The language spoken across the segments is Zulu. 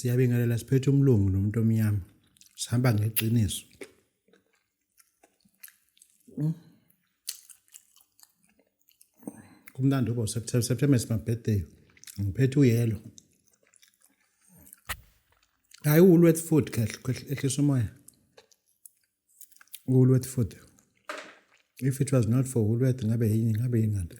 Siyabingelela siphethe umlungu nomuntu omnyama. Sihamba ngeqiniso. Kumnandi ubo September is my birthday. Ngiphethe uyelo. Hayi Woolworth food kahle ehlisa umoya. Woolworth food. If it was not for Woolworth ngabe yingane.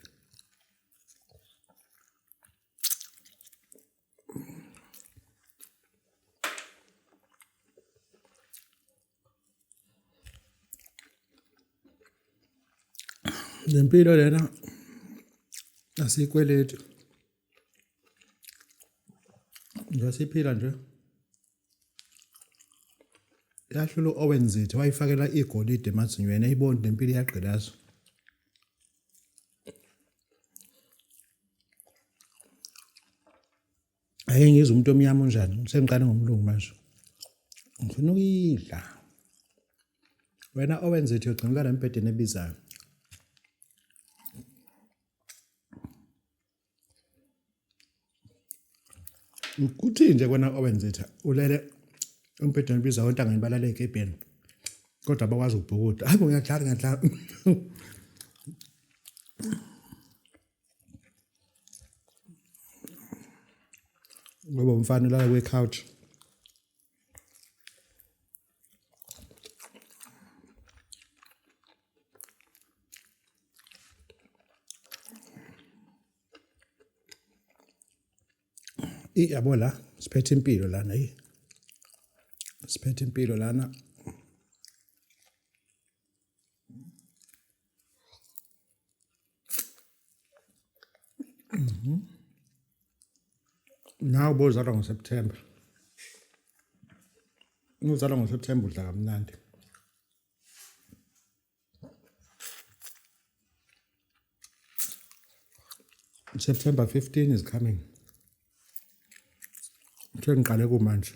Lempilo lena asikweletu. Nje siphila nje. Yahlula owenzithe wayifakela igolide emazinyweni ayiboni lempilo yaqhilazo. Ayengizwe umuntu omnyama unjani sengiqale ngomlungu manje. Ngifuna ukuyidla. Wena owenzithe ugcina lempedeni ebizayo. Ukuthi nje kwena owenzitha ulele umpedeni ebizayo ontanga ngibalale egebheni. Kodwa abakwazi ukubhukuda. Hayi ngiyadlala. Ngoba umfana la kwe-couch. Yabo la siphethe impilo lana siphethe impilo lana. Now bozalwa ngoSeptember. Uzalwa ngoSeptember udla kamnandi. September 15 is coming. Ngiqale kumanje.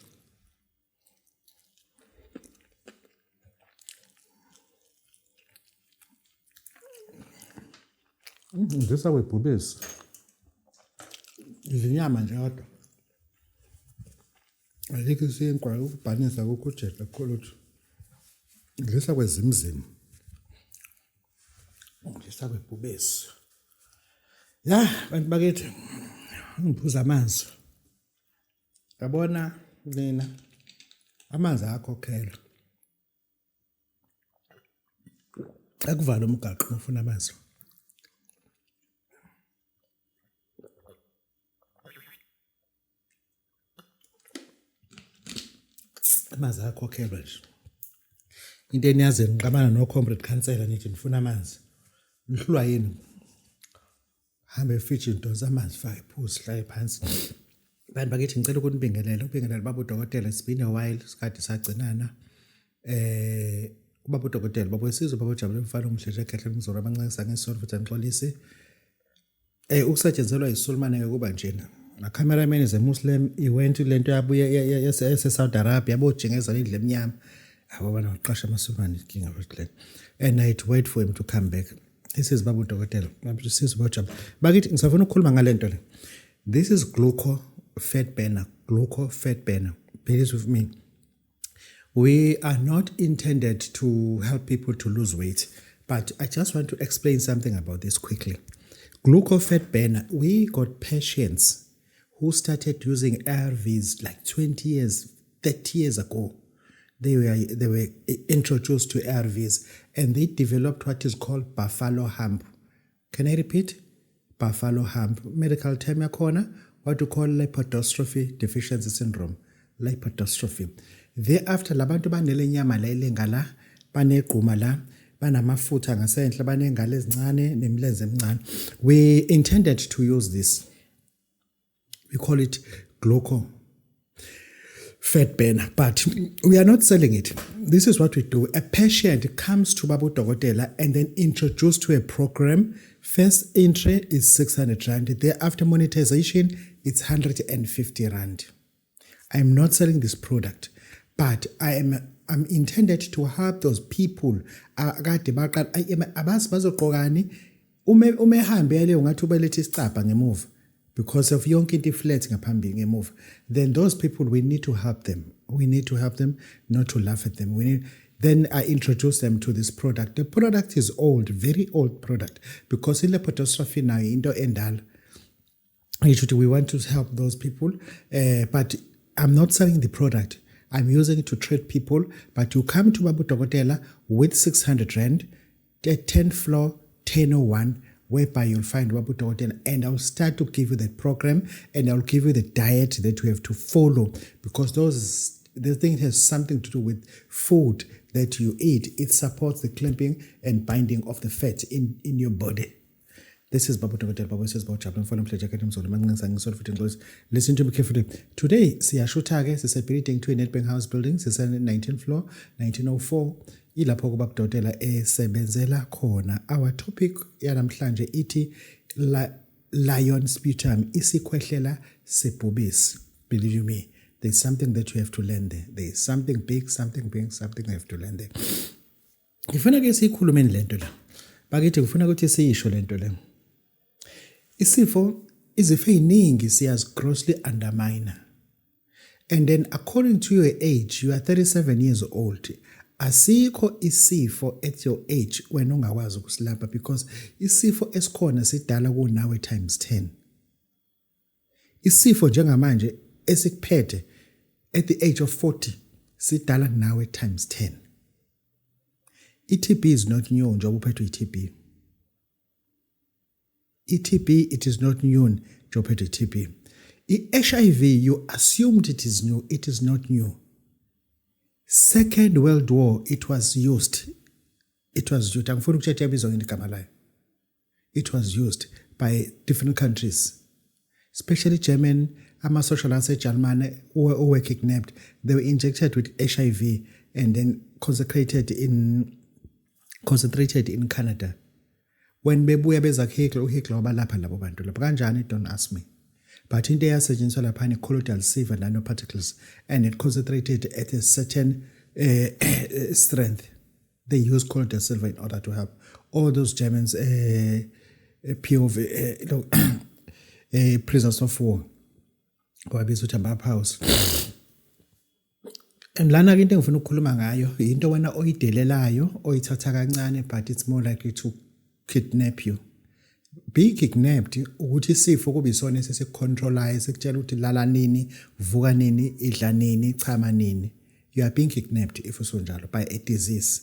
Ngisa webhubesi. Izinyama nje kodwa. Ayike sinkwa ukubhanisa kokujela kakhulu. Ngisa kwezimzima. Ngisa webhubesi. Ya, bantu bakithi. Ngiphuza amanzi. Yabona nina amanzi akhokhela. Akuvala umgaqo ufuna amanzi. Amanzi akhokhela nje. Into eniyazi ngiqabana no comrade councillor nithi nifuna amanzi. Nihlulwa yini? Hambe fitch into zamanzi fake phuzi hlaye phansi. Bantu bakithi ngicela ukubingelela baba udokotela it's been a while sikade sagcinana. Ubaba udokotela baba wesizwe baba ujabule mfana umhleshe ekhehle ngizora abancane ngesonto futhi ngixolise. Ukusetshenziswa iSulman ngekuba njena. Na cameraman is a Muslim. He went to lento yabuye Saudi Arabia yabojengeza indle emnyama. Abona uqasha amaSulman inkinga wethu. And I had wait for him to come back. This is baba udokotela. Ngabusizwe baba. Bakithi ngisafuna ukukhuluma ngalento le. This is glucose fat burner. Please with me. We are not intended to help people to lose weight, but I just want to explain something about this quickly. Glucose fat burner, we got patients who started using ARVs like 20 years, 30 years ago. They were introduced to ARVs and they developed what is called buffalo hump. Can I repeat? Buffalo hump. Medical term yakhona, what we call lipodystrophy deficiency syndrome. Lipodystrophy. Thereafter, labantu banele nyama la elengala, banegquma la, banamafutha ngasenhle, banengalo ezincane nemlenze emncane. We intended to use this. We call it glucose fat burner, but we are not selling it. This is what we do. A patient comes to Babu Dokotela and then introduced to a program. First entry is 600 Rand. Thereafter monetization, it's 150 Rand. I'm not selling this product, but I'm intended to help those people. Abazi bazogqokani ume hambe yale ungathi ubelethe isicapha ngemuva because of yonke into flat ngaphambi ngemuva, then those people, we need to help them. We need to help them, not to laugh at them. Then I introduce them to this product. The product is old, very old product, because in lepidostrophe now, into endal, we want to help those people, but I'm not selling the product. I'm using it to treat people, but you come to Babu Tokotela with 600 Rand, the 10th floor, 1001, whereby you'll find Babu Tokotela, and I'll start to give you the program, and I'll give you the diet that you have to follow, because the thing has something to do with food that you eat. It supports the clamping and binding of the fat in your body. This is Babu Tokotela. Babu says about Chaplain for pleasure. Listen to me carefully. Today, siyashutha-ke sisebhiliding to Nedbank House building, sise 19th floor, 1904. Ilapho kuBabu Tokotela esebenzela khona. Our topic yanamhlanje ithi lion sputum, isikhwehlela sebhubesi. Believe you me, there's something that you have to learn there. There is something big, something you have to learn there. Ngifuna ke sikhulume lento la. Bakithi ngifuna ukuthi siyisho lento le. Izifo eziningi siyas grossly undermine. And then according to your age, you are 37 years old. Asikho isifo at your age when ungakwazi ukusilapha, because isifo esikhona sidala kunawe times 10. Isifo njengamanje esikuphethe at the age of 40 sidala nawe times 10. TB is not new njengoba uphethwe TB. TB, it is not new njengoba uphethwe TB. HIV, you assumed it is new. It is not new. Second World War, it was used. Angifuni ukuthetha ibizo ngegama layo. It was used by different countries, especially German. Ama-social ase-Germany who were kidnapped, they were injected with HIV and then concentrated in Canada. When bebuya beza kuHitler, uHitler wabalapha labo bantu lapho kanjani, don't ask me. But into yasetshenziswa lapha ni colloidal silver nanoparticles, and it concentrated at a certain strength. They used colloidal silver in order to help all those Germans prisoners of war. House. And lana into engifuna ukukhuluma ngayo into wena oyidelelayo oyithatha kancane, but it's more likely to kidnap you. Be kidnapped ukuthi isifo kube isona esesicontrolize sekutshela ukuthi lala nini, vuka nini, idla nini, chama nini. You are being kidnapped if usonjalo by a disease.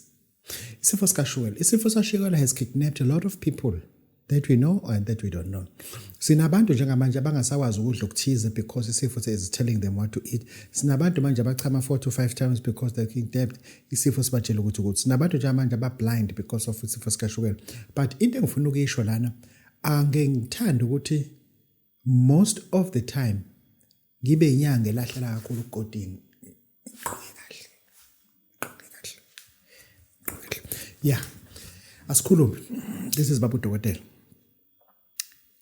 Isifo sikashukela has kidnapped a lot of people that we know and that we don't know. Sinabantu njengamanje abangasakwazi ukudla okuthize because isifo is telling them what to eat. Sinabantu manje abachama 4 to 5 times because they're kidnapped. Isifo sibatshela ukuthi. Sinabantu njengamanje abablind because of isifo sikashukela. But into engifuna ukuyisho lana, angengithanda ukuthi most of the time ngibe inyanga elahlela kakhulu ugodini. Yeah. Asikhulume. This is Babu Tokotela.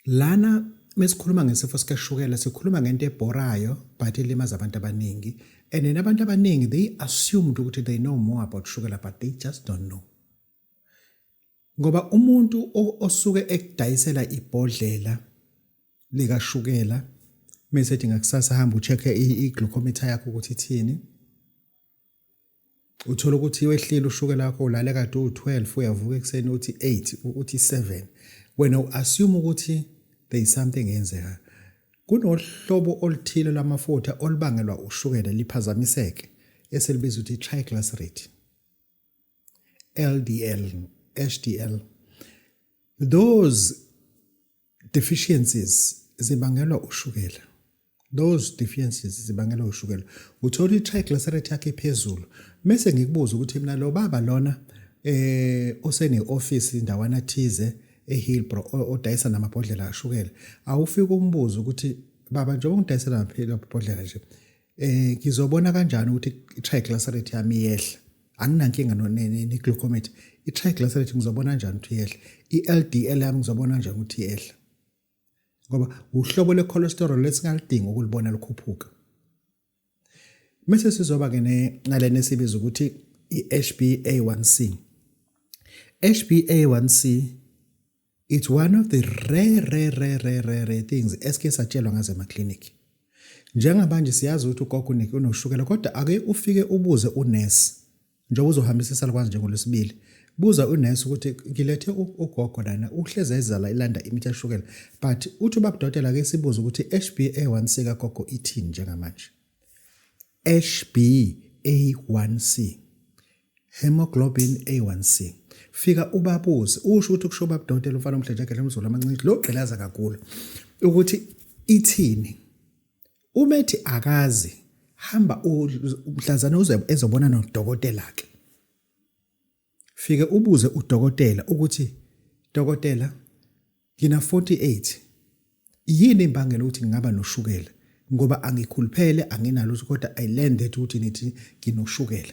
Lana mesikhuluma ngesifo sikashukela sikhuluma ngento ebhorayo but ilimaza abantu abaningi, and then abantu abaningi they assumed ukuthi they know more about sugar but they just don't know. Ngoba umuntu osuke ekudayisela ibhodlela likashukela mesethi ngakusasa hamba ucheck iglucometer yakho ukuthi ithini, uthola ukuthi wehlile ushukela yakho ulale kade u12 uyavuka ekseni uthi 8 uthi 7, wena uassume ukuthi there is something enzeka. Kunohlobo oluthile lamafutha olubangelwa ushukela liphazamiseke eselibizwa ukuthi triglyceride, LDL, HDL. Those deficiencies zibangelwa ushukela. Uthola i-triglyceride yakhe ephezulu. Mase ngikubuza ukuthi mina lo baba lona osene office indawana thize eHillbrow odayisa namabhodlela ashukela, awufika umbuzo ukuthi baba njengoba ngidayisela amabhodlela nje ngizobona kanjani ukuthi i-triglyceride yami iyehla? Anginankinga ne-glucometer. I-triglyceride ngizobona kanjani ukuthi iyehla? I-LDL yami ngizobona kanjani ukuthi iyehla? Ngoba uhlobo le-cholesterol lesingalidinga ukulibona likhuphuka. Mase sizoba ke nalena esibiza ukuthi i-HbA1c. HbA1c It's one of the rare things esike satshelwa ngazo emaklinikhi. Njengabanje siyazi ukuthi ugogo unoshukela kodwa ake ufike ubuze unesi njengoba uzohambisa isalukwazi njengolwesibili. Buza unesi ukuthi ngilethe ugogo lana uhleze ezala ilanda imithi yashukela but uthi ubabudokotela ke sibuza ukuthi HbA1c kagogo ithini njengamanje. HbA1c, hemoglobin A1c. Fika ubabuze usho ukuthi kusho ubabudokotela ufana umhlenjekela umzulu amancane lo gqilaza kakhulu ukuthi ithini. Umethi akazi hamba umhlazana uze ezobona nodokotela ke. Fike ubuze udokotela ukuthi dokotela ngina 48 yini imbangela ukuthi ngingaba noshukela ngoba angikhuluphele anginalo kodwa I learned ukuthi nithi nginoshukela.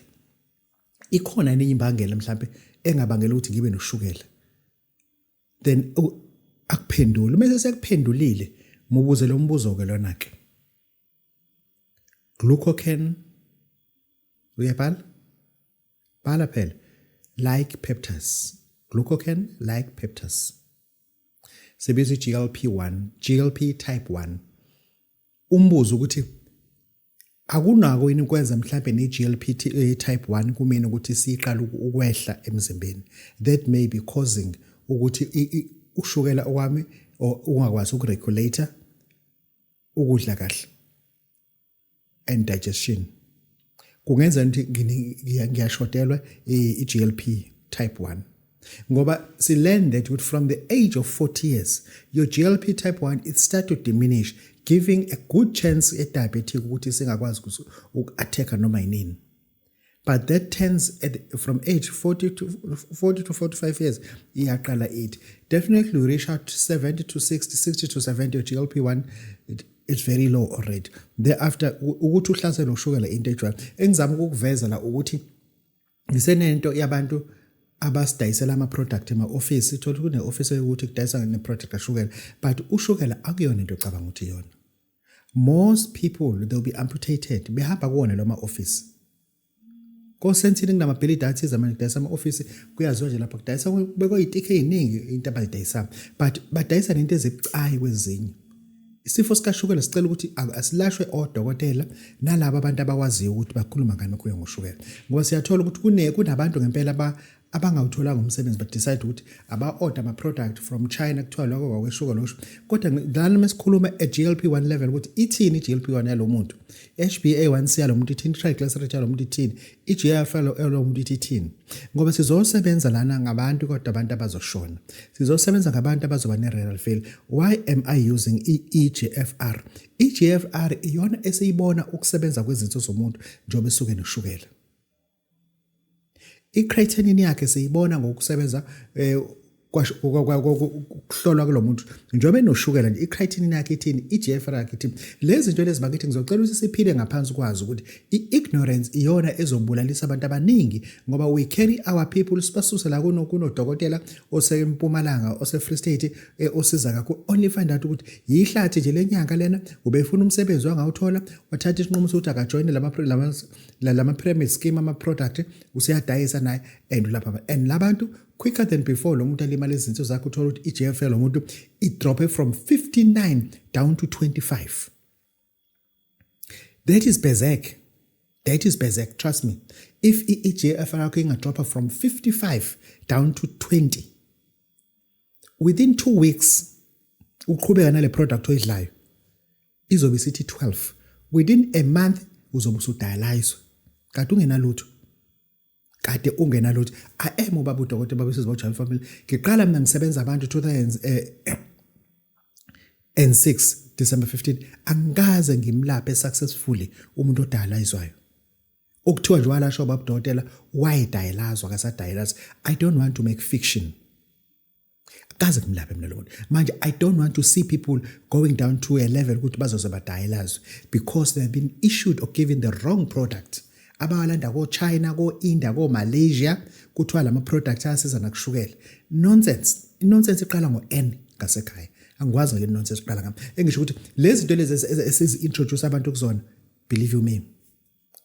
Ikhona enye imbangela mhlambe engabangela ukuthi ngibe noshukela. Then akuphendule bese sekuphendulile mubuze lo mbuzo ke lona ke. Glucocan uyabhala? Bhala phela. Like peptides. Glucocan like peptides. Sebiza GLP-1, GLP type 1. Umbuzo ukuthi akunako yini ukwenza mhlambe ne-GLP type 1 kumina ukuthi siqala ukwehla emzimbeni. That may be causing ukuthi ushukela okwami ungakwazi ukuregulator ukudla kahle and digestion. Kungenza ukuthi ngiyashodelwa i-GLP type 1. Ngoba si learned that from the age of 40 years your GLP type 1 it start to diminish, giving a good chance diabetic ukuthi singakwazi uku-attack noma yini. But that tends from age 40 to 45 years iyaqala it. Definitely we reach out to 70 to 60 to 70 GLP-1 it's very low already. Thereafter ukuthi uhlasela ushukela into ejwayele engizama ukuveza la ukuthi ngisenento yabantu abasidayisela ama product ema office ithola kune office ukuthi kudayisa ne product kashukela but ushukela akuyona into ecabanga ukuthi iyona. Most people they'll be amputated behamba kuona lo ma office. Ko sentini kunamabhilidi athize manje kudayisa ama office kuyaziwa nje lapha kudayisa beko itikhe eziningi into abayidayisa but badayisa nento ezicayi kwezinye. Isifo sikashukela sicela ukuthi asilashwe odokotela nalabo abantu abakwaziyo ukuthi bakhuluma ngani kuyo ngoshukela. Ngoba siyathola ukuthi kunabantu ngempela abangawutholanga umsebenzi but decide ukuthi aba-order ama-product from China kuthiwa lokho kwakweshukela losho. Kodwa lana mesikhuluma e-GLP-1 level ukuthi ithini i-GLP-1 yalo muntu, HbA1c yalo muntu ithini, triglyceride yalo muntu ithini, i-GFR yalo muntu ithini. Ngoba sizosebenza lana ngabantu kodwa abantu abazoshona. Sizosebenza ngabantu abazoba ne-renal failure. Why am I using i-GFR? I-GFR iyona esiyibona ukusebenza kwezinto zomuntu njengoba esuke noshukela. I-creatinine yakhe siyibona ngokusebenza kuhlolwa kulomuntu njengoba enoshukela nje i-creatinine yakhe ithini, i-GFR yakhe ithini. Lezi zinto lezi bakithi ngizocela ukuthi siphile ngaphansi kwazi ukuthi i-ignorance iyona ezobulalisa abantu abaningi ngoba we carry our people sibasuse la kunodokotela osempumalanga ose-Free State osiza kakhulu only find out ukuthi yihlathi nje lenyanga lena ubefuna umsebenzi wangawuthola wathatha isinqumo sokuthi akajoin lama pyramid scheme ama product usiyadayisa naye and lapha and labantu quicker than before lo muntu alimala izinto zakhe uthola ukuthi i-GFR lo muntu it drop from 59 down to 25. That is berserk, trust me. If i-GFR yakho ingadropa from 55 down to 20 within 2 weeks uqhubeka nale product oyidlayo izobe sithi 12 within a month uzobe usudialyzwa kade ungenalutho. Kade ungenalutho. I am ubaba udokotela babesiza boJohn family. Ngiqala mina ngisebenza abantu 2006 December 15 angikaze ngimlaphe successfully umuntu odialyzwayo. Okuthiwa nje walasho ubaba udokotela why dialyzwa akasadialyze. I don't want to make fiction. Kaze kumlaphe mina lo muntu. Manje I don't want to see people going down to a level ukuthi bazoze badialyze because they have been issued or given the wrong product. Abalanda ko China ko India ko Malaysia kuthiwa lama products asiza nakushukela. Nonsense iqala ngo N ngasekhaya. Angikwazi ngeke nonsense iqala ngami. Engisho ukuthi lezi zinto lezi esizi introduce abantu kuzona, believe you me,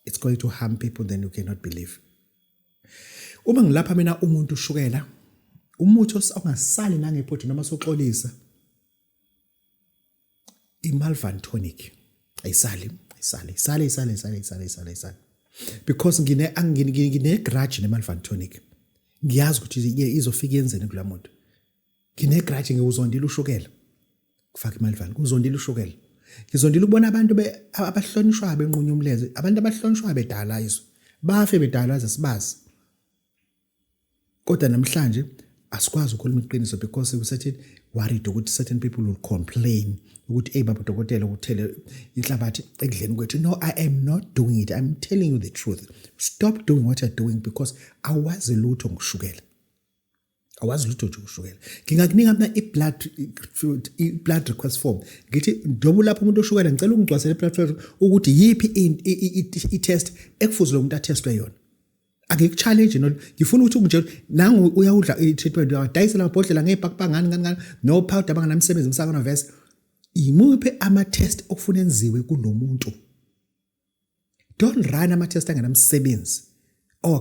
it's going to harm people then you cannot believe. Uma ngilapha mina umuntu ushukela umuthi ongasali nangephutha noma soxolisa imalvan tonic ayisali because ngine grudge nemalvan tonic ngiyazi ukuthi izofika yenzeni kula muntu ngine grudge ngizondila ushukela kufaka imalvan kuzondila ushukela ngizondila ukubona abantu abahlonishwa benqunya umlenze abantu abahlonishwa bedala izo bafe bedala sibazi kodwa namhlanje asikwazi ukukhuluma iqiniso because we certain worried ukuthi certain people will complain ukuthi baba dokotela ukuthele inhlabathi ekudleni kwethu. No, I am not doing it. I'm telling you the truth. Stop doing what you're doing because awazi lutho ngokushukela. Awazi lutho ngokushukela. Ngingakunika mina i-blood request form. Ngithi ndobu lapho umuntu oshukela ngicela ungigcwasele i-blood ukuthi yipi i-test ekufuze lo muntu atestwe yona. Akekuchallenge no ngifuna ukuthi ungitshela nangu uyawudla i-treatment uyadayisela amabhodlela ngebhakpa ngani no powder abanganamsebenzi umsakana verse imuphe ama test okufuna enziwe kulomuntu. Don't run ama test anganamsebenzi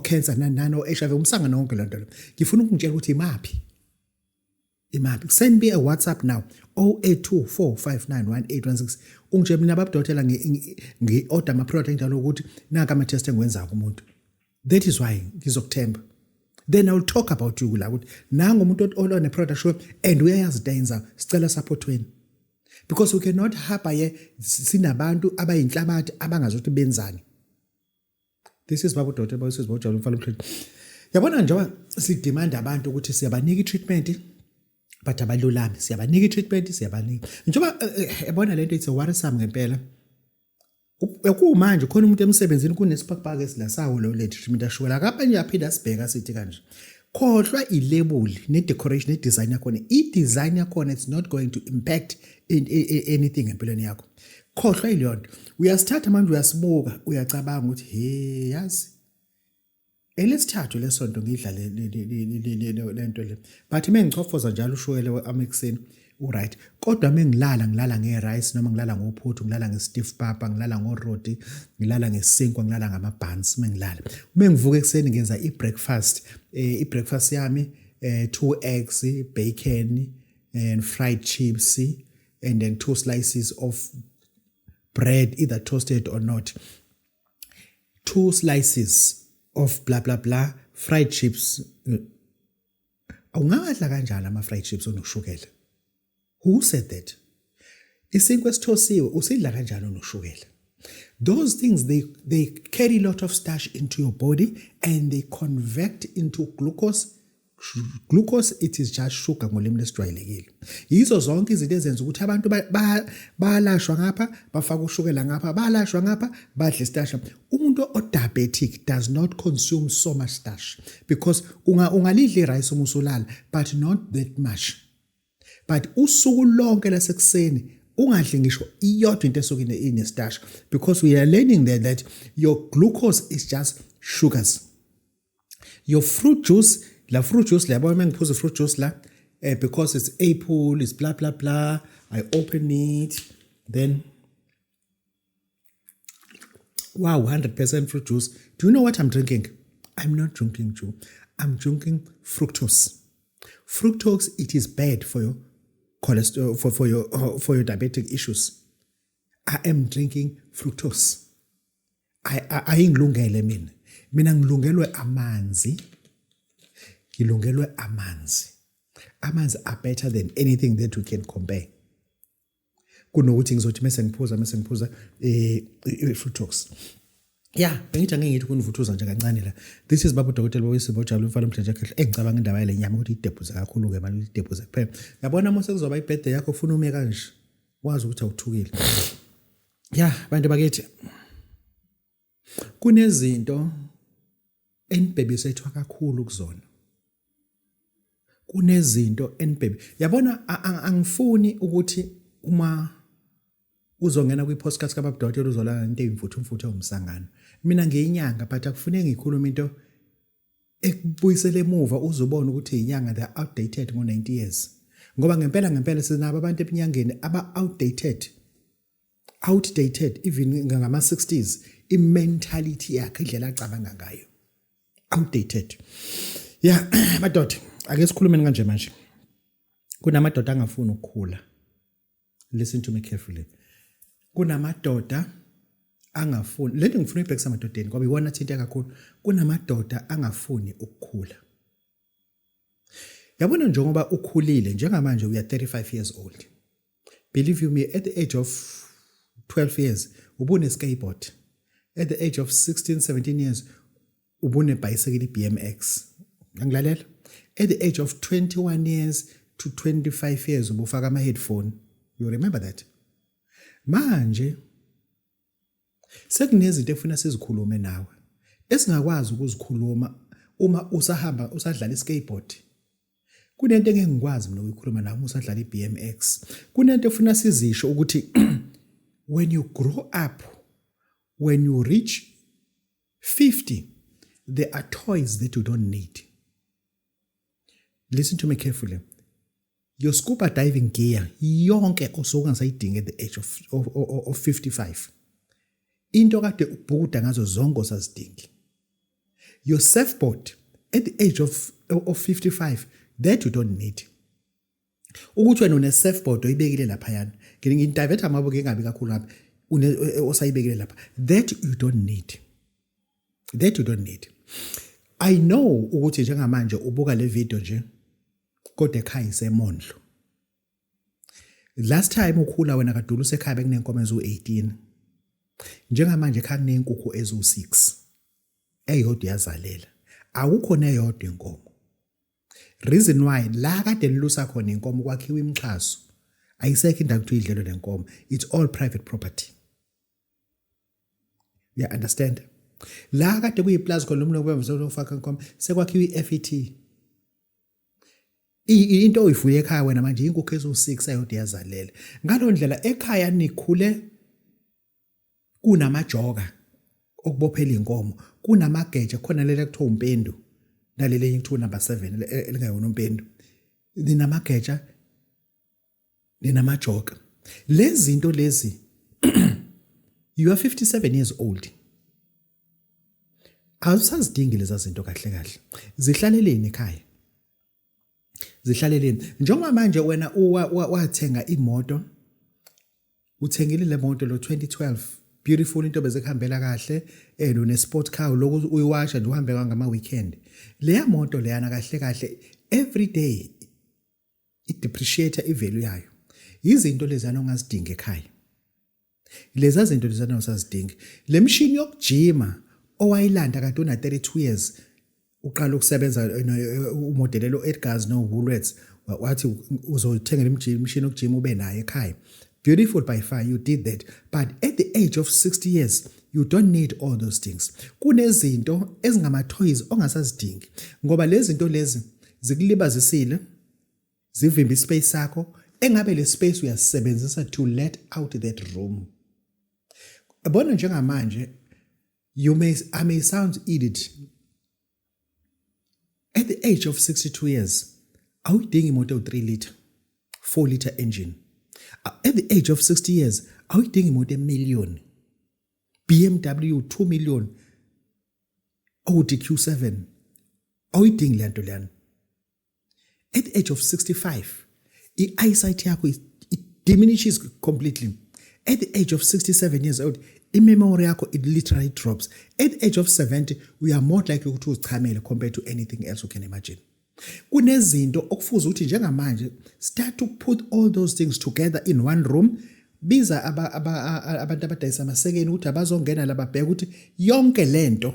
cancer nano HIV umsangano wonke lo nto. Ngifuna ukungitshela ukuthi imaphi send me a WhatsApp now 0824591816 ungitshela mina babudokotela ngi-order ama product njalo ukuthi naka ama test engwenza kumuntu. That is why ngizokuthemba. Then I will talk about you la ukuthi nangu umuntu olone product show and uyayazidenza sicela support wenu. Because we cannot hapa ye sinabantu abayinhlabathi abangazothi benzani. This is Babu Doctor Boys bojalo mfana mhleli. Yabona njengoba sidemand abantu ukuthi siyabanika i-treatment but abalulami siyabanika i-treatment siyabanika. Njengoba yabona lento it's a worrisome ngempela. Manje khona umuntu emsebenzini kunesipakpaka esilasawo lo le treatment ashwela kapha nje yaphinda sibheka sithi kanje khohlwa i-label ne-decoration ne-design yakhona i-design yakhona it's not going to impact anything empilweni yakho khohlwa ileyo nto uyasithatha manje uyasibuka uyacabanga ukuthi he yazi elesithathu lesonto ngidlale lento le but mengichofoza njalo ushwele amekuseni right kodwa ngilala ngerice noma ngilala ngophuthu ngilala nge-stiff papa ngilala ngoroti ngilala ngesinkwa ngilala ngama-buns mengilala mengivuka ekseni ngenza i-breakfast yami 2 eggs bacon and fried chips and then 2 slices of bread either toasted or not 2 slices of blah blah blah fried chips awungadla kanjani ama-fried chips onoshukela. Who said that? Isinkwa esithosiwe usidla kanjani unoshukela? Those things they carry a lot of starch into your body and they convert into glucose. Glucose it is just sugar ngolimi lesijwayelekile. Yizo zonke izinto ezenza ukuthi abantu balashwa ngapha bafaka ushukela ngapha balashwa ngapha badle starch. Umuntu o-diabetic does not consume so much starch because ungalidla rice uma usulala but not that much. But usuku lonke lasekuseni ungadli ngisho iyodwa into esokine ine-starch because we are learning that your glucose is just sugars. Your fruit juice, la fruit juice labo mengiphuza fruit juice la because it's apple, it's blah blah blah. I open it, then wow, 100% fruit juice. Do you know what I'm drinking? I'm not drinking juice. I'm drinking fructose. Fructose, it is bad for your cholesterol, for your diabetic issues. I am drinking fructose. Ayingilungele mina ngilungelwe amanzi. Ngilungelwe amanzi. Amanzi are better than anything that we can compare. Kunokuthi ngizothi mase ngiphuza fructose. Yeah, bengithi ngithi kunivuthuza nje kancane la. This is Babu Dokotela Boyisibojalo mfana mhlanje kahle engicabanga indaba yale nyama ukuthi idebhuze kakhulu ke manje idebhuze kuphela. Yabona mase kuzoba ibirthday yakho ufuna ume kanje. Wazi ukuthi awuthukile. Yeah, bantu bakithi. Kunezinto enibhebisethwa kakhulu kuzona. Kunezinto enibhebe. Yabona angifuni ukuthi uma uzongena kwi-podcast kaBaba Dokotela uzolala into eyimfuthu umsangano. Mina ngiyinyanga but akufuneki ngikhuluma into ekubuyisele emuva uzobona ukuthi inyanga they are outdated ngo-90 years. Ngoba ngempela sinabo abantu epinyangeni aba-outdated even ngama-60s i-mentality yakhe indlela acabanga ngayo outdated. Yeah, madoda ake sikhulumeni kanje manje. Kunamadoda angafuni ukukhula. Listen to me carefully. Kunamadoda angafuni, lento ngifuna ibhekisa amadodeni ngoba iwona thinta kakhulu. Kunamadoda angafuni ukukhula. Yabona njengoba ukhulile njengamanje uya 35 years old. Believe you me, at the age of 12 years ubune skateboard. At the age of 16, 17 years ubune bicycle BMX. Angilalela? At the age of 21 years to 25 years ubufaka ama headphone. You remember that? Manje sekunezinto efuna sizikhulume nawe. Esingakwazi ukuzikhuluma uma usahamba usadlala iskateboard. Kunento engengikwazi mina ukuyikhuluma nawe usadlala iBMX. Kunento efuna sizisho ukuthi when you grow up, when you reach 50, there are toys that you don't need. Listen to me carefully. Your scuba diving gear yonke osuke ngisayidinga at the age of 55. Into kade ubhuda ngazo zonke osazidingi. Your surfboard at the age of 55, that you don't need. Ukuthi wena une surfboard oyibekile lapha yana. Ngingintervete amabuke engabi kakhulu lapha. Osayibekile lapha. That you don't need. That you don't need. I know ukuthi njengamanje ubuka le video nje kodwa ekhaya isemondlo. Last time ukhula wena kadula usekhaya bekunenkomo ezu18. Njengamanje ekhaya kunenkukhu ezu6. Eyodwa yazalela. Akukho neyodwa inkomo. Reason why la kade nilusa khona inkomo kwakhiwa imixhaso. Ayisekho indawo ukuthi idlelo lenkomo. It's all private property. You understand? La kade kuyiplaza khona umuntu obemvuza ufaka inkomo sekwakhiwa iFET. Into oyifuye ekhaya wena manje inkukhu ezu6 ayodwa yazalela. Ngaloo ndlela ekhaya nikhule kunamajoka okubophela inkomo, kunamageja khona lele kuthiwa umpendu nalele ekuthiwa number 7 elingayona umpendu. Ninamageja ninamajoka. Lezi zinto lezi you are 57 years old. Awusazidingi lezi zinto kahle kahle. Zihlaleleni ekhaya. Zihlaleleni. Njengoba manje wena wathenga imoto, uthengile le moto lo 2012, beautiful into bezekuhambela kahle, une sport car lokho uyiwasha nje uhambe ngama weekend. Leya moto leyana kahle kahle every day it depreciate ivalue yayo. Izinto lezana ongazidinga ekhaya. Leza zinto lezana usazidinga. Le machine yokujima owayilanda kade una 32 years uqala ukusebenza umodelelo Edgar's no Woolworths wathi uzothenga imishini yokujima ube nayo ekhaya. Beautiful by far, you did that. But at the age of 60 years, you don't need all those things. Kunezinto ezingama toys ongasazidingi. Ngoba lezi zinto lezi zikulibazisile, zivimba ispace sakho, engabe le space uyasebenzisa to let out that room. Abona njengamanje, I may sound idiot. At the age of 62 years, awuyidingi imoto 3 liter, 4 liter engine. At the age of 60 years, awuyidingi imoto $1 million. BMW 2 million. Audi Q7. Awuyidingi lento lana. At the age of 65, i-eyesight yakho it diminishes completely. At the age of 67 years old, i-memory yakho it literally drops. At the age of 70, we are more likely to uchamele compared to anything else you can imagine. Kunezinto okufuza ukuthi njengamanje start to put all those things together in one room. Biza abantu abadayisa amasekeni ukuthi abazongena la babheka ukuthi yonke lento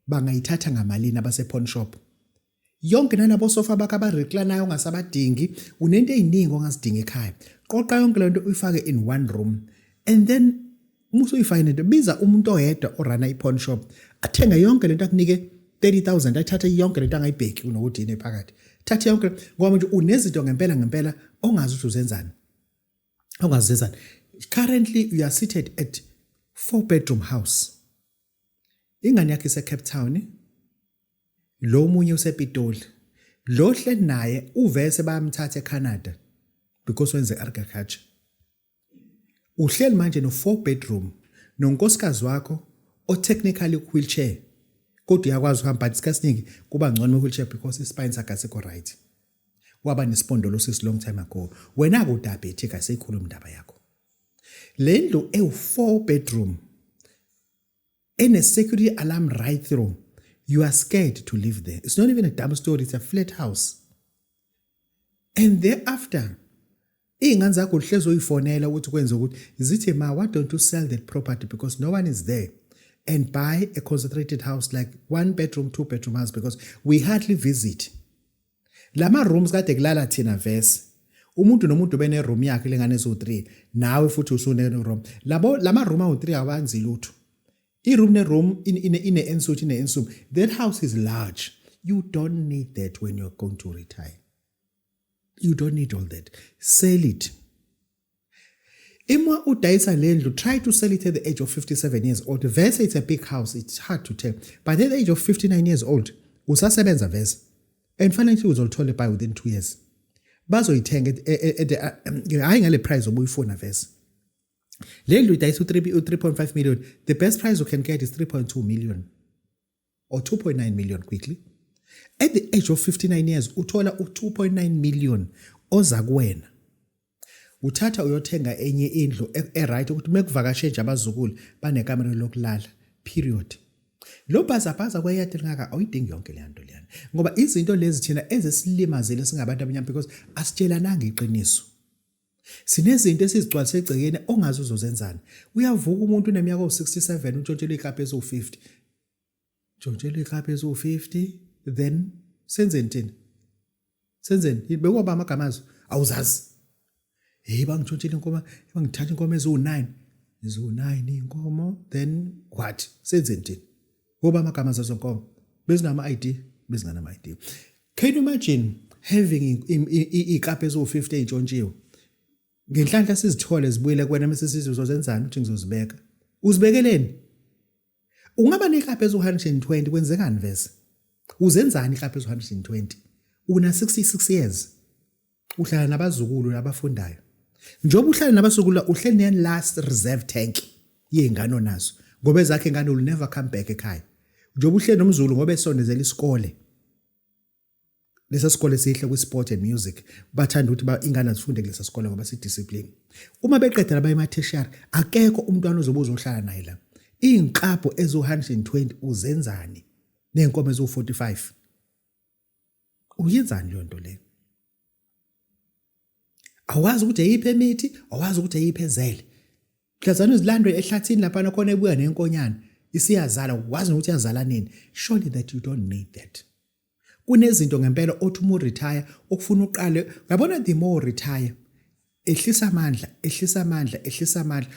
bangayithatha ngamalini abase pawn shop. Yonke nalabo sofa bakaba reclinayo ongasabadingi, unento eziningi ongazidinga ekhaya. Qoqa yonke lento uyifake in one room. And then muso uyifine into biza umuntu oyedwa orana ipawn shop athenga yonke lento akunike 30,000 ayithatha yonke lento angayibheki unokuthi ine phakathi. Thatha yonke ngoba manje unezinto ngempela ongazi ukuthi uzenzani. Ongazizana. Currently you are seated at 4-bedroom house. Ingane yakhe ise Cape Town. Lo munye usePitoli. Lo hle naye uvese bayamthatha eCanada because wenze agriculture. Uhleli manje no 4-bedroom nonkosikazi wakho o technically wheelchair kodwa uyakwazi ukuhamba but isikhathi kuba ngcono wheelchair because ispine sakhe asikho right waba nespondylosis long time ago wena ku diabetic aseyikhuluma indaba yakho le ndlu ewu4 bedroom in a security alarm right through you are scared to live there. It's not even a double story, it's a flat house. And thereafter, ingane zakho uhlezi uyifonela ukuthi kwenze ukuthi zithi ma why don't you sell that property because no one is there and buy a concentrated house like 1 bedroom 2 bedroom house because we hardly visit. Lama rooms kade kulala thina verse. Umuntu nomuntu bene room yakhe lengane zo3 nawe futhi usune room. Lama room awu3 awanzi lutho. I-room ne-room ine-ensuite. That house is large. You don't need that when you're going to retire. You don't need all that. Sell it. Ima udayisa le ndlu, try to sell it at the age of 57 years old. Verse it's a big house, it's hard to tell. But at the age of 59 years old, usasebenza verse. And financially uzolithola by within 2 years. Bazoyithenga hayi ngale price obuyifuna verse. Le ndlu idayisa 3.5 million. The best price you can get is 3.2 million or 2.9 million quickly. At the age of 59 years, uthola u2.9 million oza kuwena. Uthatha uyothenga enye indlu right ukuthi mekuvakashe nje abazukulu banekamera lokulala. Period. Lo bhaza kweyade lingaka awuyidingi yonke le nto leyana. Ngoba izinto lezi thina ezisilimazele singabantu abanyama because asitshelananga iqiniso. Sinezinto esizigcwalise egcekeni ongazi uzozenzana. Uyavuka umuntu uneminyaka o67 untshontshelwe ikapa ezo50. Ntshontshelwe ikapa ezo50 then senzeni thina? Senzeni? Bekuba amagama azo awuzazi. Hey bangitshontshelwe inkomo, bangithatha inkomo ezo9. Ezo9 inkomo then what? Senzeni thina? Kuba amagama azo zonkomo. Bezinama ID, bezinganama ID. Can you imagine having ikapa ezo50 entshontshiwe? Ngenhlanhla sizithole zibuyele kuwena mase sizozenzana uthi ngizozibeka. Uzibekeleni? Ungaba nekapa ezo120 kwenzekani vese? Uzenzani ikapa ezo120? Una 66 years. Uhlala nabazukulu nabafundayo. Njoba uhlala nabazukulu uhleli ne last reserve tank yengane onazo. Ngoba ezakhe ingane will never come back ekhaya. Njoba uhleli nomzulu ngoba esondezela isikole. Lesa sikole sihle ku sport and music bathanda ukuthi ingane azifunde kulesa sikole ngoba si discipline. Uma beqeda laba ematertiary akekho umntwana ozobuza ohlala naye la. Inkapo ezo120 uzenzani nenkomo ezo45? Uyenzani le nto le? Awazi ukuthi ayiphi emithi, awazi ukuthi ayiphi ezele. Mhlazana izilandwe ehlathini lapha khona ebuya nenkonyana isiyazala wazi ukuthi yazala nini. Surely that you don't need that. Kunezinto ngempela othi uma retire okufuna uqale uyabona the more retire ehlisa amandla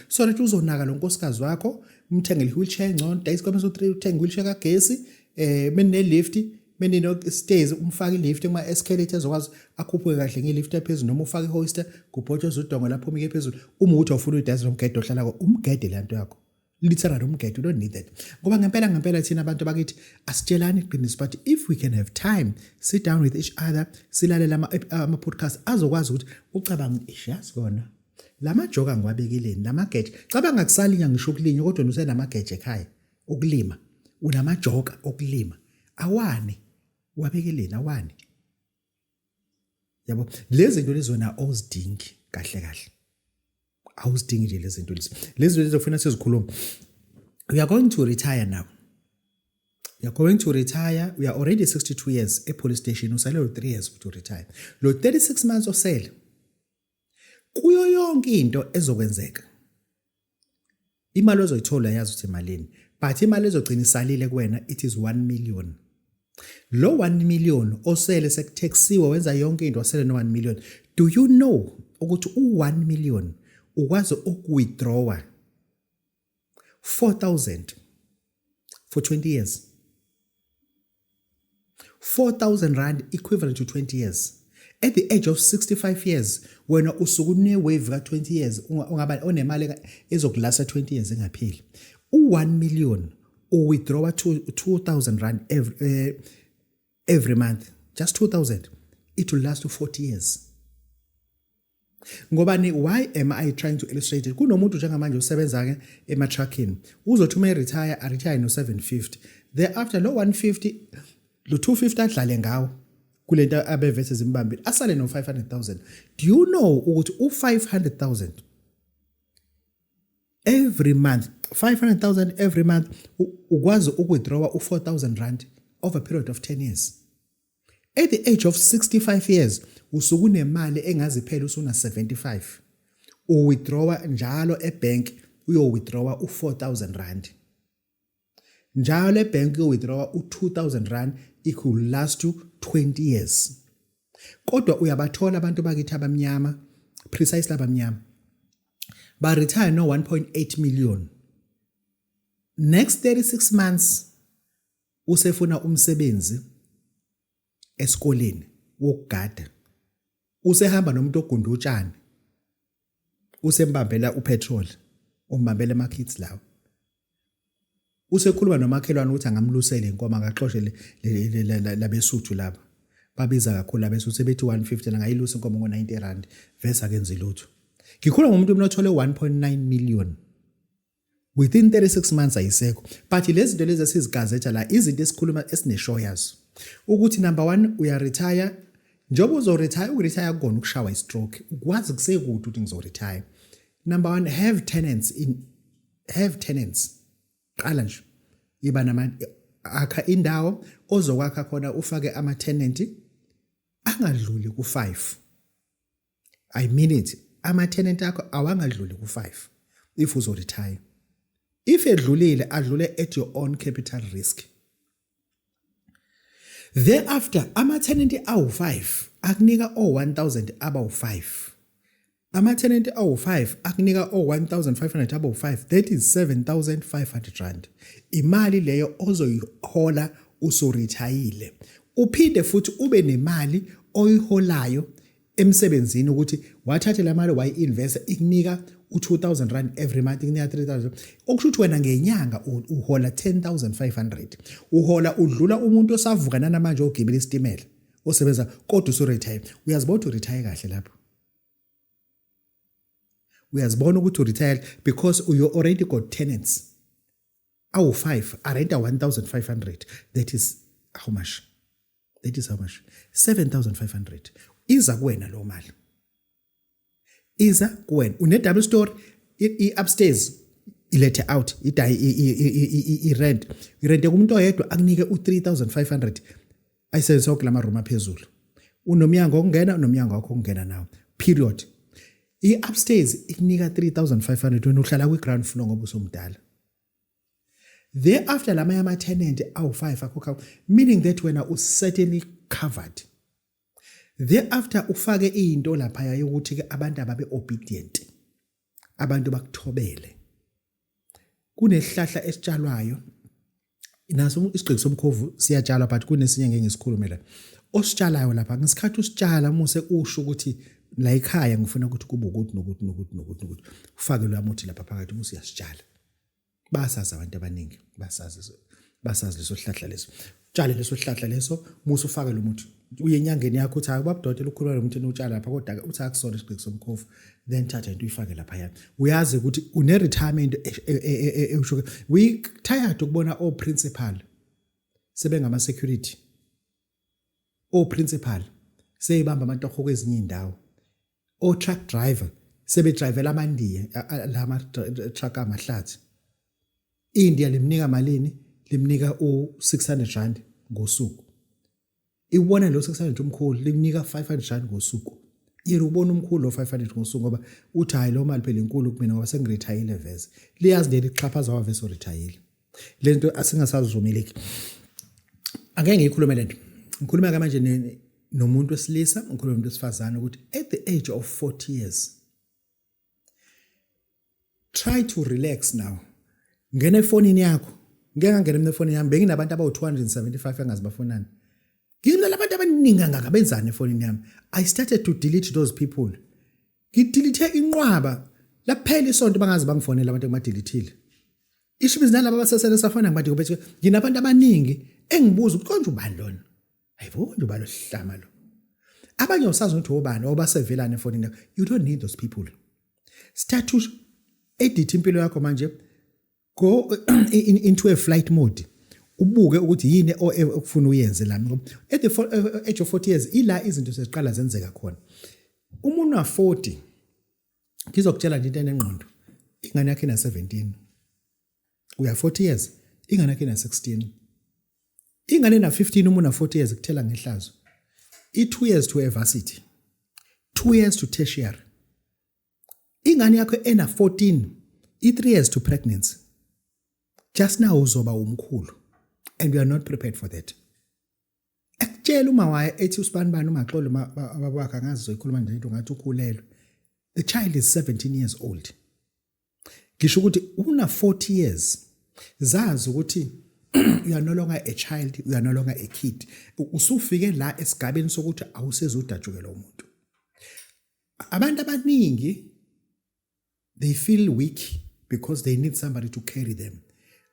so that uzonaka lo nkosikazi wakho umthengele wheelchair ngcono dayisikome so3 uthenga wheelchair kagesi menine lift menino stairs umfaka ilift ema escalator ezokwazi akhuphuke kahle ngelift ephezulu noma ufaka ihoister kubhotshozwa udongo lapho umike phezulu uma uthi ufuna udazi umgede ohlala ko umgede lanto yakho literally umgede you don't need that ngoba ngempela thina abantu bakithi asitshelani iqiniso but if we can have time sit down with each other silalela ama podcast azokwazi ukuthi ucabanga ishas kona lama joka ngiwabekeleni lamageje cabanga kusalinya ngisho ukulinya kodwa usenamageje ekhaya ukulima unamajoka okulima awani wabekeleni awani yabo lezi zinto lezona ozidingi kahle awuzidingi nje lezi zinto lezi zofuna sizikhuluma. We are going to retire now. We are already 62 years a police station usale 3 years to retire. Lo 36 months osele kuyo yonke into ezokwenzeka. Imali ozoyithola yazi ukuthi emalini but imali ezogcina isalile kuwena it is 1 million. Lo 1 million osele sekutaxiwa wenza yonke into osele no 1 million. Do you know ukuthi u1 million ukwazi ukuwithdrawa 4,000 for 20 years. 4,000 rand equivalent to 20 years. At the age of 65 years, wena usuku ne wave ka 20 years ungaba onemali ezokulasa 20 years engapheli. U1 million u withdraw 2,000 rand every month. Just 2,000. It will last to 40 years. Ngobani, why am I trying to illustrate it? Kunomuntu njengamanje usebenza ke ema-trucking. Uzothi uma retire, retire no 750. Thereafter lo 150, lo 250 adlale ngawo kulento abevese zimbambile. Asale no 500,000. Do you know ukuthi u500,000 every month, 500,000 every month, ukwazi ukuwithdrawa u4,000 rand over a period of 10 years. At the age of 65 years, usukunemali engaziphela usuna 75. Uwithdrawa njalo ebank, uyowithdrawa u4,000 rand. Njalo ebank uyowithdrawa u2,000 rand, it could last you 20 years. Kodwa uyabathola abantu bakithi abamnyama, precisely abamnyama, ba retire no 1.8 million. Next 36 months usefuna umsebenzi esikoleni wokugada. Usehamba nomuntu ogunda utshani. Usembambela upetrol, umbambela ama-kids lawo. Usekhuluma nomakhelwane ukuthi angamlusele inkomo akaxoxe labesuthu laba. Babiza kakhulu labesuthu sebethi 150 angayilusa inkomo ngo90 rand verse akenze lutho. Ngikhuluma ngomuntu unothole 1.9 million. Within 36 months ayisekho. But lezi zinto lezi esizigazetha la izinto esikhuluma esineshow yazo. Ukuthi number 1 uyaretire, njoba uzoretire ukuretire kukona ukushawa istroke. Ukwazi kusekude ukuthi ngizoretire. Number 1, have tenants. Qala nje iba akha indawo ozokwakha khona ufake ama tenant angadluli ku5. I mean it, ama tenant akho awangadluli ku5 if uzoretire. If edlulile adlule at your own capital risk. Thereafter ama tenant awu5 akunika o1000 abawu5. Ama tenant awu5 akunika o1500 abawu5. That is 7,500 rand. Imali leyo ozoyihola usuretire. Uphinde futhi ube nemali oyiholayo emsebenzini ukuthi wathathe la mali wayi-invest ikunika u2,000 rand every month, ikunika 3,000. Okusho ukuthi wena ngenyanga uhola 10,500. Uhola udlula umuntu osavuka namanje ogibela isitimela osebenza kodwa usuretire. Uyazibona ukuthi uretire kahle lapho. Uyazibona ukuthi uretire because you already got tenants. Awu5 arenta 1,500. That is how much? 7,500. Iza kuwena lo mali. Iza kuwena. Une double story, upstairs ilethe out, i-rent. I-rent kumuntu oyedwa akunike u3,500. Ayisenze okulama room aphezulu. Unomnyango okungena, unomnyango wakho okungena nawo. Period. I-upstairs ikunika 3,500 wena uhlala kwi-ground floor ngoba usomdala. Thereafter lama yama tenant awu5 akhokha, meaning that wena certainly covered. Thereafter ufake into lapha yokuthi ke abantu ababe obedient. Abantu bakuthobele. Kunehlahla esitshalwayo. Naso isigqiki somkhovu siyatshalwa but kunesinye ngeke ngisikhulume la. Ositshalayo lapha ngesikhathi usitshala muse usho ukuthi la ekhaya ngifuna ukuthi kube ukuthi nokuthi ufake lo amuthi lapha phakathi muse uyasitshala. Basazi abantu abaningi, basazi leso hlahla leso. Tshale leso hlahla leso muse ufake lo muthi. Uye enyangeni yakho uthi akubabudodela ukukhuluma nomuntu utshala lapha kodwa uthi akusona isigqiki somkhovu then thatha into uyifake lapha yana. Uyazi ukuthi une retirement usho we tired ukubona o principal sebengama security. O principal seyibamba amatoho kwezinye indawo. O truck driver sebe drivela amandiye lama truck amahlathi. India limnika malini? Limnika u600 rand ngosuku. Iwona lo 600 umkhulu limnika 500 rand ngosuku. Yena ubona umkhulu lo 500 ngosuku ngoba uthi hayi lo mali phela inkulu kumina ngoba sengiretire vese. Liyazi nje liqhaphaza wa vese retire. Lento asingasazumileki. Angeke ngikhulume lento. Ngikhuluma ke manje nomuntu wesilisa, ngikhuluma nomuntu wesifazane ukuthi at the age of 40 years try to relax now. Ngena efonini yakho. Ngeke ngangena efonini yami benginabantu abawu275 engazibafonani. Ngina labantu abaningi angakabenzana efonini yami. I started to delete those people. Ngidelete inqwaba. Laphela isonto bangazi bangifonela abantu engimadelethile. Isho izinalabo abasesele safona ngibathi kubethe nginabantu abaningi engibuza ukuthi konje ubani lona. Hayibo konje ubalo hlama lo. abanye usazi ukuthi obani obasevelana efonini. You don't need those people. Start to edit impilo yakho manje. Go into a flight mode. Ubuke ukuthi yini okufuna uyenze la. At the age of 40 years ila izinto seziqala zenzeka khona. Umuntu wa 40 ngizokutshela nje into enengqondo. Ingane yakhe ina 17. Uya 40 years, ingane yakhe ina 16. Ingane na 15 umuntu na 40 years kuthela ngehlazo. 2 years to university. 2 years to tertiary. Ingane yakho ena 14, 3 years to pregnancy. Just now uzoba umkhulu and we are not prepared for that. Ekutshela uma waye ethi usibanibani umaxolo ababakhe angazi zoyikhuluma nje into ngathi ukhulelwe. The child is 17 years old. Ngisho ukuthi una 40 years. Zazi ukuthi you are no longer a child, you are no longer a kid. Usufike la esigabeni sokuthi awusezudajukela umuntu. Abantu abaningi they feel weak because they need somebody to carry them.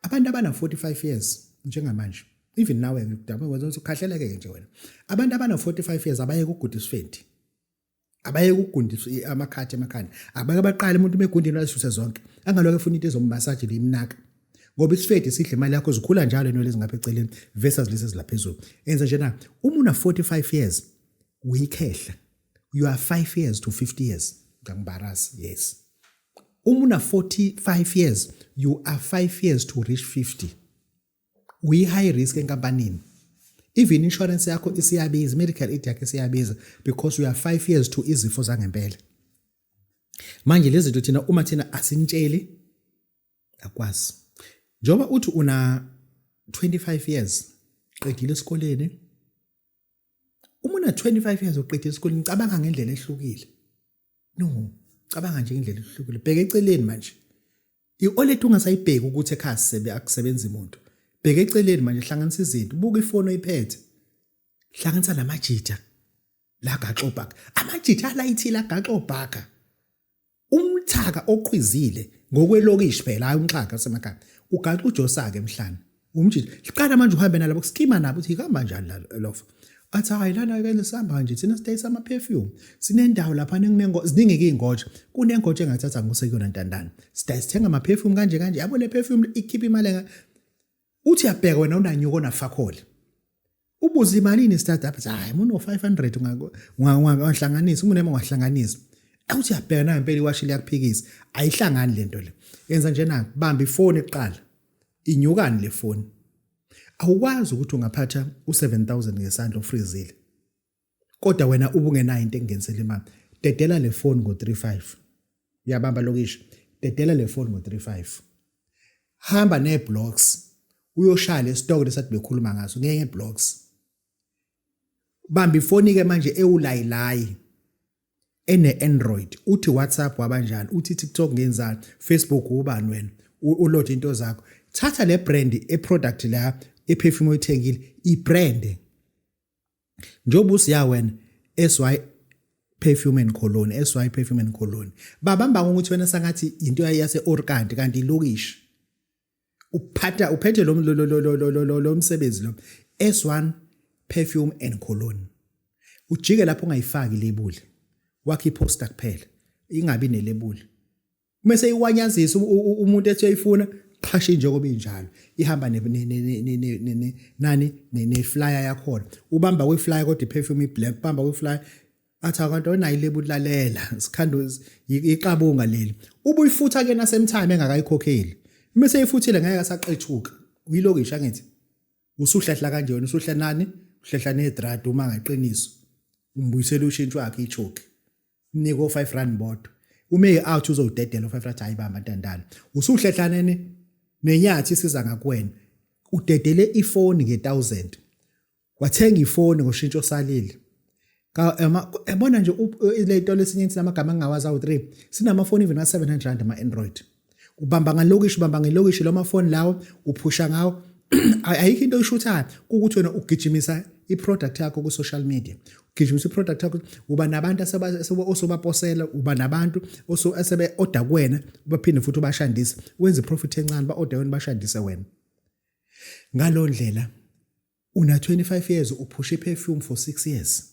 Abantu abana 45 years njengamanje, even now ngidaba wenza ukukhahleleke nje wena. Abantu abana 45 years abaye kugudisa ifenti. Abaye ukugundisa amakhathi emakhanda. Abake baqala umuntu begundini wasuse zonke. Angaloke efuna into ezommassage limnaka. Ngoba isifeti sidle imali yakho zikhula njalo enwele ezingapha eceleni versus lezi ezilaphezulu. Enza nje na uma una 45 years uyikhehla. You are 5 years to 50 years. Ngangbarasi, yes. Uma una 45 years you are 5 years to reach 50. We high risk enkampanini. Even insurance yakho isiyabiza, medical aid yakho isiyabiza because you are 5 years to izifo zangempela. Manje lezi zinto thina uma thina asinitsheli akwazi. Njoba uthi una 25 years qedile esikoleni. Uma una 25 years uqedile esikoleni ngicabanga ngendlela ehlukile. No, cabanga nje indlela ehlukile. Bheka eceleni manje. Ioleti ungasayibheki ukuthi ekhaya akusebenza umuntu. Bheka eceleni manje hlanganisa izinto. Buka ifoni oyiphethe. Hlanganisa namajita. La gaxobhaka. Amajita la ithila gaxobhaka. Umthaka oqhwizile ngokwelokishi phela hayi umxhaka semakhaya. Ugaxa ujosake emhlanje. Umjita. Liqala manje uhambe nalabo skima nabo uthi ihamba kanjani lofa. Athi hayi lana ke lesihamba nje thina stay sama perfume. Sinendawo lapha ziningi ingoje. Kunengoje engathatha ngusekuyona ntandana. Sithenga ama perfume kanje yabo le perfume ikhipha imali uthi yabheka wena unanyuko nafakhole. Ubuza imalini startup hayi umuntu 500 ungahlanganisa umuntu ungahlanganisa. Uthi yabheka na impela iwashi liyakuphikisa. Ayihlangani lento le. Yenza nje na bamba ifoni eqala. Inyukani le phone. Awukwazi ukuthi ungaphatha u7000 ngesandla ofreezile. Kodwa wena ubungenayo into engenisela imali. Dedela le phone ngo35. Uyabamba lokishi. Dedela le phone ngo35. Hamba neblocks. Uyoshaya lestock lesathi bekhuluma ngaso ngeke blocks. Bamba ifoni ke manje ewulayilayi. Ene Android, uthi WhatsApp wabanjani, uthi TikTok ngenzani, Facebook ubani wena, uload into zakho. Thatha le brand eproduct la eperfume oyithengile, ibrand. Njoba usiya wena SY Perfume and Cologne, SY Perfume and Cologne. Babamba ukuthi wena sangathi into yase Orkant kanti ilokishi. Uphethe lo msebenzi lo S1 Perfume and Cologne. Ujike lapho ungayifaki label. Wakhe iposter kuphela. Ingabi nelabel. Mase iwanyazisa umuntu ethi uyifuna qhashe njengoba injalo. Ihamba ne flyer yakho. Ubamba we flyer kodwa iperfume iblack, bamba we flyer athi akanto onayo ilabel lalela. Sikhando iqabunga leli. Ubuyifutha ke nasemtime engakayikhokheli. Mase ifuthile ngeke asaqethuka. Uyilokishi angithi. Usuhlahla kanje wena usuhla nani? Uhlehla nedrad uma ngayiqiniso. Umbuyisela ushintsho wakhe ichoke. Niko 5 rand bodwa. Ume out uzodedela 5 rand ayibamba ntandana. Usuhlehla nene nenyathi siza ngakuwena. Udedele ifoni nge1000. Wathenga ifoni ngoshintsho salile. Yabona nje le nto lesinye sinamagama angawazi awu3. Sinamafoni even nga700 rand ama Android. Ubamba ngalokishi, ubamba ngelokishi lo mafoni lawo, uphusha ngawo. Ayikho into oyishuthayo ukuthi wena ugijimisa iproduct yakho ku social media. Ugijimisa iproduct yakho uba nabantu osobaposela, uba nabantu asebe order kuwena, baphinde futhi ubashandise. Wenza profit encane ba order wena bashandise wena. Ngalondlela una 25 years uphusha iperfume for 6 years.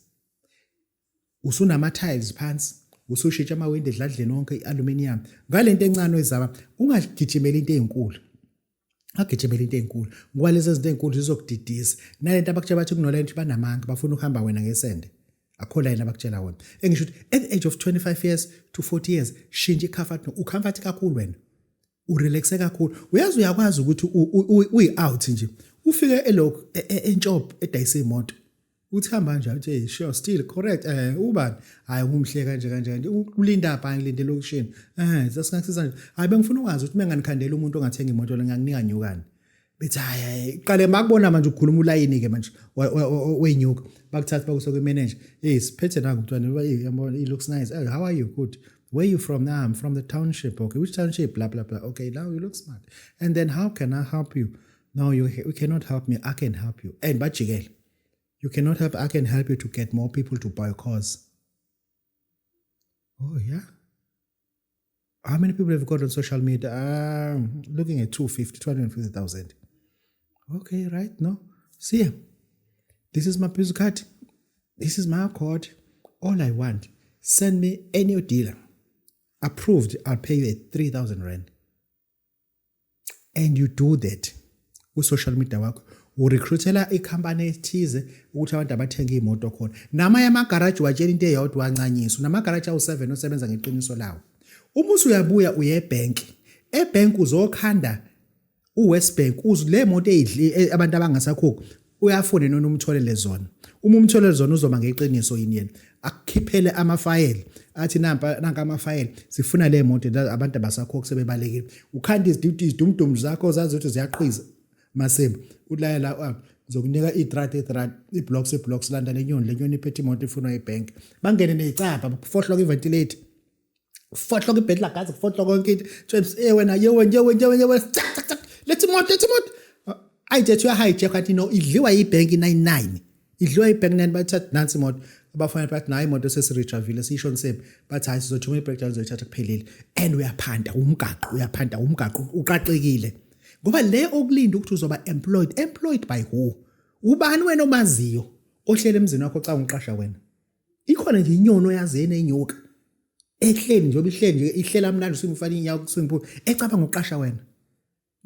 usunama-tiles phansi, usushintsha amawindi edladleni wonke i-aluminium. Ngalento encane oyizama, ungagijimeli into ezinkulu. Agijimela into ezinkulu. Ngoba lezi zinto ezinkulu zizokudidisa. Nalento abakutshela bathi kunolento banamanga bafuna ukuhamba wena ngesende. Akho line abakutshela wona. Engisho ukuthi at the age of 25 years to 40 years, shintsha i-comfort, ucomfort kakhulu wena. Urelaxe kakhulu. Uyazi uyakwazi ukuthi uyi-out nje. Ufike elokhu entshop edayisa imoto. Uthi hamba nje uthi sure still correct ubani hayi umhle kanje ulinda apha ngilinde lokushini sasingasiza nje hayi bengifuna ukwazi ukuthi menganikhandela umuntu ongathenga imoto lengakunika nyukani bethi hayi qale makubona manje ukukhuluma ulayini ke manje wenyuka bakuthatha bakuso kwi manager siphethe nangu umntwana he looks nice how are you good where you from now I'm from the township okay which township blah blah blah okay now you look smart and then how can I help you no you cannot help me I can help you and bajikela you cannot help, I can help you to get more people to buy cars. Oh, yeah? How many people have you got on social media? Looking at 250,000. Okay, right? No? See, this is my business card. This is my card. All I want, send me any dealer. Approved, I'll pay you 3,000 rand. And you do that with social media work. Urecruitela ikhampani ethize ukuthi abantu abathenga imoto khona namanye amagaraji watshela into eyodwa wancanyiswa namagaraji awu7 osebenza ngeqiniso lawo uma usuyabuya uye ebank uzokhanda uWest Bank le moto ezidli abantu abangasakhokho uyafuna nona umtholele zona uma umtholele zona uzoba ngeqiniso yini akukhiphele amafayeli athi nanka amafayeli sifuna le moto abantu abasakhokho sebebalekile ukhanda izidumdum zakho zazi ukuthi ziyaqhiza Masembe ulayela ngizokunika i-blocks landa lenyoni iphethe imoto ifuna ebank bangene necapha kufohlwa iventilator kufohlwa ibhedla gazi kufohlwa konke into wena let's imoto ayithethe uyahijack athi no idliwa ibank 99 idliwa ibank 9 bathatha nansi imoto abafana bathi nayi imoto sesiritrevile sisho ngisembe bathi hayi sizothuma ibreakdown zoyithatha kuphelile and uyaphanda umgaqo uqaqekile ngoba le okulinda ukuthi uzoba employed by who ubani wena omaziyo ohlele emzini wakho xa ungiqasha wena ikhona nje inyoni oyazene enyuka ehleli nje obihleli nje ihlela mnandi usingufana inyawo kusingiphu ecaba ngokuqasha wena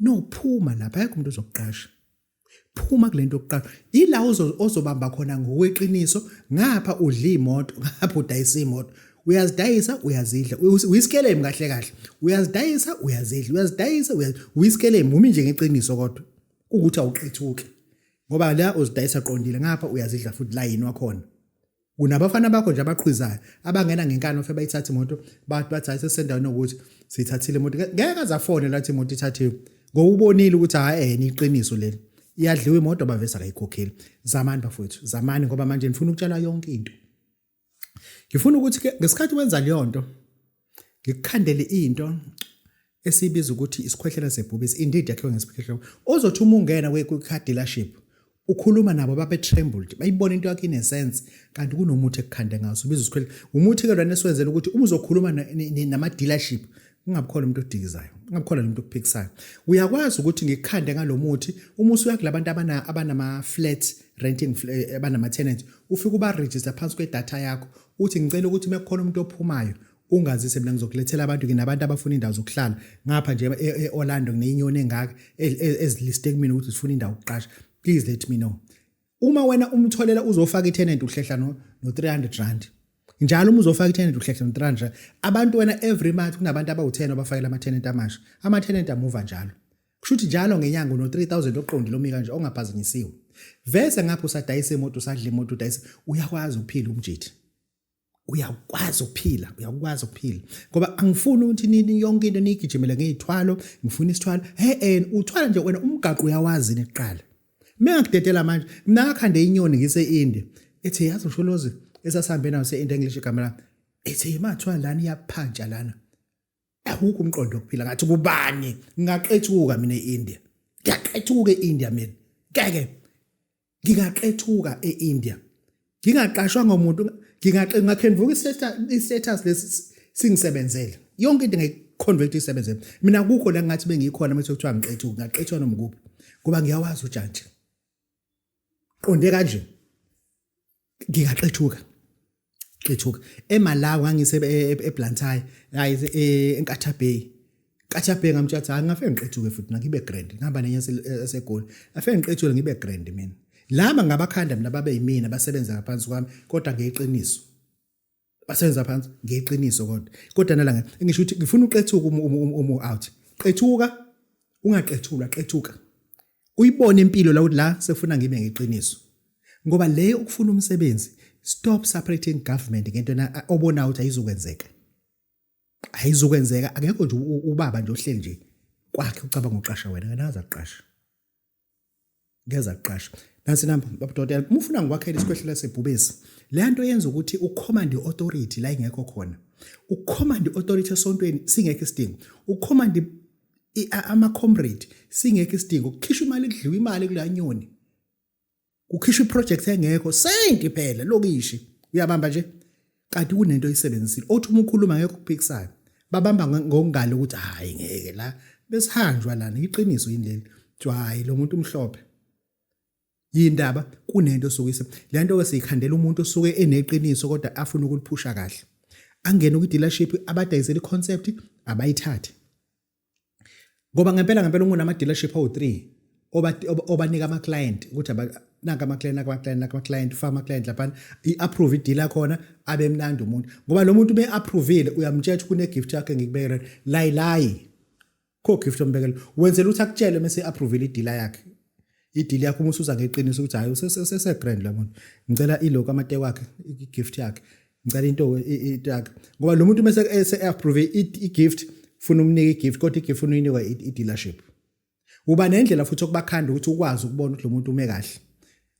no phuma lapha ayikho umuntu ozokuqasha phuma kulento yokuqasha ila ozobamba khona ngokweqiniso ngapha udla imoto ngapha udayisa imoto uyazidayisa uyazidla uyiskeleme kahle uyazidayisa uyazidla uyazidayisa uyiskeleme umi nje ngeqiniso kodwa ukuthi awuqethuke ngoba la uzidayisa qondile ngapha uyazidla futhi line wakhona unabafana bakho nje abaqhwizayo abangena ngenkani ofe bayithatha imoto bathi sesendaweni ukuthi sithathile imoto ngeke azafone lathi imoto ithathiwe ngoba ubonile ukuthi hayi iqiniso leli iyadliwa imoto bavesa kayikhokheli zamani bafowethu zamani ngoba manje nifuna ukutshala yonke into ngifuna ukuthi ke ngesikhathi wenza leyo nto ngikukhandele into esibiza ukuthi isikhwehlela sebhubisi indeed yakhiwe ngesikhwehlela ozothi uma ungena kwi-car dealership ukhuluma nabo babe trembled bayibona into yakho inesense kanti kunomuthi ekukhande ngaso ubiza isikhwehlela umuthi ke lona esiwenzela ukuthi uma uzokhuluma nama dealership ungabikhona umuntu odikizayo ungabikhona umuntu okuphikisayo uyakwazi ukuthi ngikukhande ngalomuthi uma usuya kulabantu abanama flat renting abanama tenants ufika uba register phansi kwedata yakho uthi ngicela ukuthi mekukhona umuntu ophumayo ungazise mina ngizokulethela abantu nginabantu abafuna indawo zokuhlala ngapha nje eOrlando nginenyoni engaka eziliste kumina ukuthi sifuna indawo yokuqasha please let me know uma wena umtholela uzofaka i-tenant uhlehla no 300 rand njalo uma uzofaka i-tenant uhlehla no 300 rand abantu wena every month kunabantu abawu10 abafakela ama-tenant amasha ama-tenant amuva njalo kushuthi njalo ngenyanga no 3000 oqondile omika nje ongaphazanyisiwe vese ngapha usadayisa imoto usadla imoto udayisa uyakwazi ukuphila umjidi uyakwazi ukuphila ngoba angifuni ukuthi nini yonke into nigijimele ngezithwalo ngifuna isithwalo uthwala nje wena umgaqo uyawazi niqala mengakudedela manje mina ngakhande inyoni ngise-India ethi yazi usholozi esasambe nayo se-English camera ethi mathwa lana iyaphanja lana awukho umqondo wokuphila ngathi kubani ngaqethuka mina e-India ngiyaqethuka e-India mina ngeke ngingaqethuka e-India ngingaqashwa ngomuntu ngingakhenvuka i-status lesi singisebenzele yonke into ngeconvert isebenzele mina kukho la ngathi bengikhona mase kuthiwa ngiqethuka ngaqethwa noma kuphi ngoba ngiyawazi ujantshi qonde kanje ngingaqethuka qethuka eMalawi ngangise eBlantyre hayi eNkatha Bay ngamthatha angafike ngiqethuke futhi ngibe grand ngihamba nenye esegoli afike ngiqethule ngibe grand mina laba ngabakhanda mina babe yimina basebenza ngaphansi kwami kodwa ngeyiqiniso basebenza phansi ngeyiqiniso kodwa nalanga ngisho ukuthi ngifuna uqethuka out qethuka ungaqethulwa qethuka uyibone impilo la sefuna ngibe ngeqiniso ngoba leyo ukufuna umsebenzi stop separating government ngento obona ukuthi ayizokwenzeka akekho nje ubaba nje ohleli nje kwakhe ucabanga uqasha wena nganaza aqasha ngeza aqasha nasi namba babudodela umufuna ngikwakhela isikhwehlela sebhubesi le nto yenza ukuthi ucommand authority la ingekho khona ucommand authority esontweni singekho isidingo ucommand ama comrade singekho isidingo ukukhishwa imali kudliwa imali kulanyoni kukhishwa iproject engekho senti phela lokishi uyabamba nje kanti kunento oyisebenzisile othi uma ukhuluma ngekho kuphikisayo babamba ngokungalo ukuthi hayi ngeke la besihanjwa lana iqiniso indlela hayi lo muntu umhlophe yindaba kunento sokuyise le nto kwesiyikhandela umuntu osuke eneqiniso kodwa afuna ukuliphusha kahle angena ku dealership abadayisela iconcept abayithathe ngoba ngempela umuntu ama dealership awu3 obanika ama client ukuthi naka ama client farmer client lapha iapprove ideal khona abe mnandi umuntu ngoba lo muntu beapprovile uyamtshela kune gift yakhe ngikubekela layi ko gift ombekela wenzela ukuthi akutshele mase approve ideal yakhe ideal yakho uma usuza ngeqiniso ukuthi hayi usese grand la muntu ngicela iloko amate wakhe igift yakhe ngicela into yakhe ngoba lo muntu mase approve igift funa umnika igift kodwa igift funa uyinikwa idealership uba nendlela futhi okubakhanda ukuthi ukwazi ukubona ukuthi lo muntu ume kahle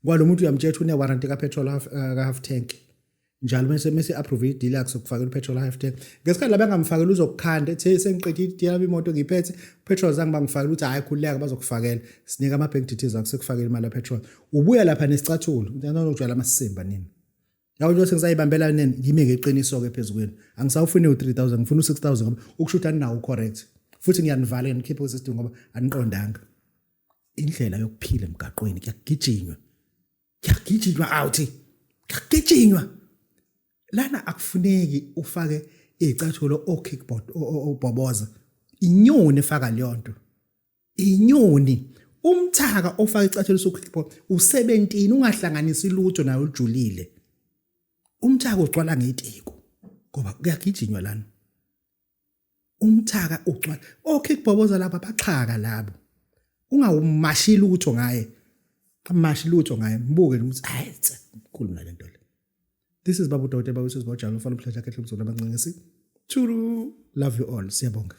ngoba lo muntu uyamtshela une warranty ka petrol half tank njalo mase approve ideal yakhe sokufakela petrol half tank ngesikhathi la bengamfakela uzokukhanda ethe sengiqedile ideal yami imoto ngiphethe petrol zange bangifakela ukuthi hayi khuleka bazokufakela sinika ama bank details akho sekufakela imali ya petrol ubuya lapha nesicathulo untana ukujwala amasimba nini yawo nje sengizayibambela nini ngime ngeqiniso ke phezukweni angisawufuni u3000 ngifuna u6000 ngoba ukushuthi aninawo correct futhi ngiyanivala ngikhiphe usystem ngoba aniqondanga indlela yokuphila emgaqweni kuyagijinywa out kuyagijinywa lana akufuneki ufake izicathulo o-kickboard obhoboza inyoni efaka leyo nto inyoni umthaka ofaka izicathulo so-kickboard u17 ungahlanganisi lutho nayo ujulile umthaka ugcwala ngetiko ngoba kuyagijinywa lana umthaka ugcwala o-kickboboza lapha baxhaka labo ungawumashi lutho ngaye amashi lutho ngaye mbuke ukuthi hayi khuluma le nto le this is Babu Doteba usizibojalo follow pleasure kehle umzolo abancengisi Churu love you all siyabonga